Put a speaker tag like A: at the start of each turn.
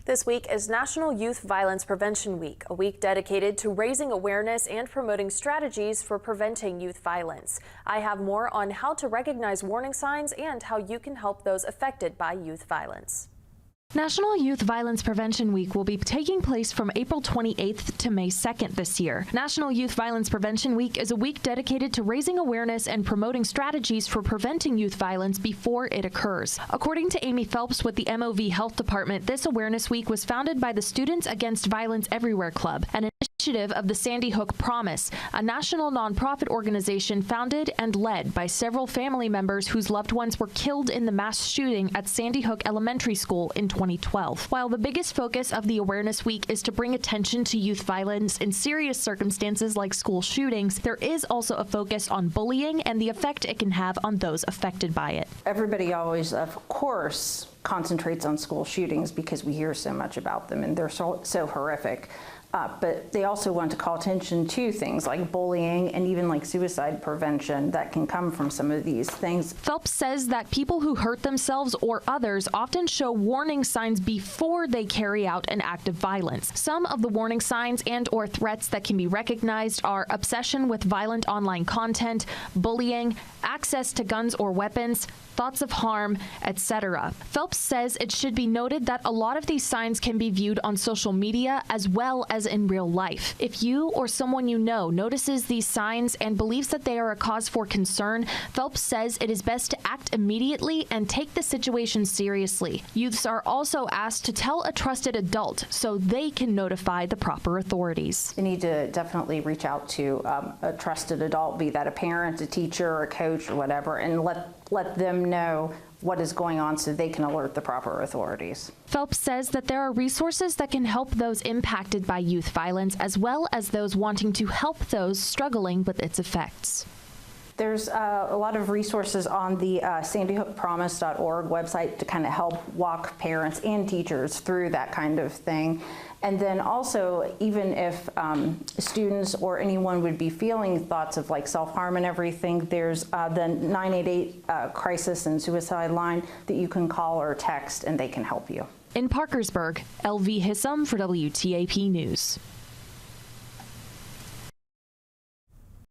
A: This week is National Youth Violence Prevention Week, a week dedicated to raising awareness and promoting strategies for preventing youth violence. I have more on how to recognize warning signs and how you can help those affected by youth violence.
B: National Youth Violence Prevention Week will be taking place from April 28th to May 2nd this year. National Youth Violence Prevention Week is a week dedicated to raising awareness and promoting strategies for preventing youth violence before it occurs. According to Amy Phelps with the MOV Health Department, this Awareness Week was founded by the Students Against Violence Everywhere Club, an initiative of the Sandy Hook Promise, a national nonprofit organization founded and led by several family members whose loved ones were killed in the mass shooting at Sandy Hook Elementary School in 2012. While the biggest focus of the Awareness Week is to bring attention to youth violence in serious circumstances like school shootings, there is also a focus on bullying and the effect it can have on those affected by it.
C: Everybody always, of course, concentrates on school shootings because we hear so much about them and they're so horrific. But they also want to call attention to things like bullying and even like suicide prevention that can come from some of these things.
B: Phelps says that people who hurt themselves or others often show warning signs before they carry out an act of violence. Some of the warning signs and or threats that can be recognized are obsession with violent online content, bullying, access to guns or weapons, thoughts of harm, etc. Phelps says it should be noted that a lot of these signs can be viewed on social media as well as in real life. If you or someone you know notices these signs and believes that they are a cause for concern, Phelps says it is best to act immediately and take the situation seriously. Youths are also asked to tell a trusted adult so they can notify the proper authorities.
C: You need to definitely reach out to a trusted adult, be that a parent, a teacher, or a coach, or whatever, and let them know what is going on so they can alert the proper authorities.
B: Phelps says that there are resources that can help those impacted by youth violence as well as those wanting to help those struggling with its effects.
C: There's a lot of resources on the sandyhookpromise.org website to kind of help walk parents and teachers through that kind of thing. And then also, even if students or anyone would be feeling thoughts of like self-harm and everything, there's the 988 crisis and suicide line that you can call or text and they can help you.
B: In Parkersburg, LV Hissam for WTAP News.